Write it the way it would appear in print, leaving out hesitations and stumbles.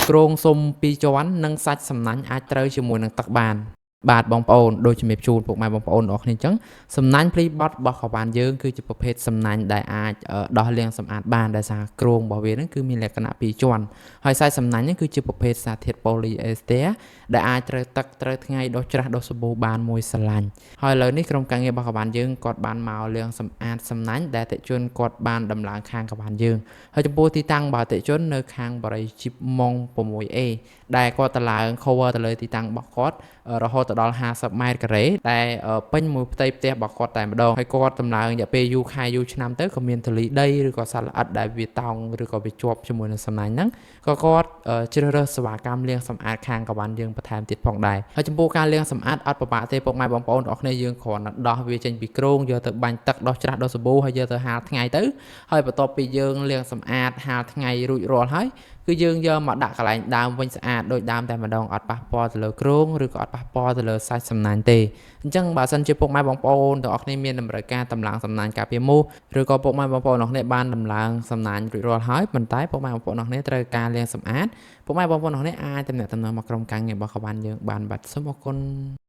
គ្រងសុំពីរជាន់និងសាច់សំណាញ់អាចត្រូវជាមួយនឹងទឹកបានបាទបងប្អូនដូចជំរាបជូនពុកម៉ែបងប្អូនទាំងអស់គ្នាអញ្ចឹងសំណាញ់ព្រីបត់របស់ខវ៉ាន់យើងគឺជាប្រភេទសំណាញ់ដែលអាចដោះលាងសម្អាតបានដោយសារគ្រងរបស់វាហ្នឹងគឺមានលក្ខណៈពីរជាន់ហើយសាច់សំណាញ់ហ្នឹងគឺជាប្រភេទសារធាតុប៉ូលីអេស្ទែរដែលអាចត្រូវទឹកត្រូវថ្ងៃដុសច្រាសដុសសាប៊ូបានមួយស្រឡាញ់ហើយឥឡូវនេះក្រុមការងាររបស់ខវ៉ាន់យើងគាត់បានមកលាងសម្អាតសំណាញ់ដែលអតិជនគាត់បានដំឡើងខាងខវ៉ាន់យើងហើយចំពោះទីតាំងរបស់អតិជននៅខាងបរិយាជីពម៉ុង 6A ដែលគាត់ទៅឡើង cover ទៅលើទីតាំងរបស់គាត់រហូតដល់50ម៉ែត្រការ៉េដែលពេញមួយផ្ទៃផ្ទះរបស់គាត់តែម្ដងហើយគាត់តម្លើងរយៈពេលយូរខែយូរឆ្នាំទៅក៏មានធលីដីឬក៏សត្វល្អិតដែលវាតោងឬក៏វាជាប់ជាមួយនឹងសំណាញ់ហ្នឹងក៏គាត់ជ្រើសរើសសេវាកម្មលាងសម្អាតខាងកវ៉ាន់យើងបន្ថែមទៀតផងដែរហើយចំពោះការលាងសម្អាតអត់ពិបាកទេពុកម៉ែបងប្អូនទាំងអស់គ្នាយើងគ្រាន់តែដោះវាចេញពីគ្រោងយកទៅបាញ់ទឹកដោះច្រាសដោះសាប៊ូហើយយកទៅហាលថ្ងៃទៅហើយបន្ទាប់ពីយើងលាងសម្អាតហាលថ្ងៃរួចរាល់ហើយគឺយើងយកមកដាក់កន្លែងដើមវិញស្អាតដូចដើមតែម្ដងអត់ប៉ះពាល់ទៅលើគ្រោងឬក៏អត់ប៉ះពាល់ទៅលើសាច់សំណាញ់ទេអញ្ចឹងបើសិនជាពុកម៉ែបងប្អូនទាំងអស់គ្នាមានតម្រូវការតម្លើងសំណាញ់ការពារមូសឬក៏ពុកម៉ែបងប្អូនទាំងអស់គ្នាបានតម្លើងសំណាញ់រួចរាល់ហើយប៉ុន្តែពុកម៉ែបងប្អូនទាំងអស់គ្នាត្រូវការលាងសម្អាតពុកម៉ែបងប្អូនទាំងអស់គ្នាអាចទំនាក់ទំនងមកក្រុមការងាររបស់ខវ៉ាន់យើងបានបាទសូមអរគុណ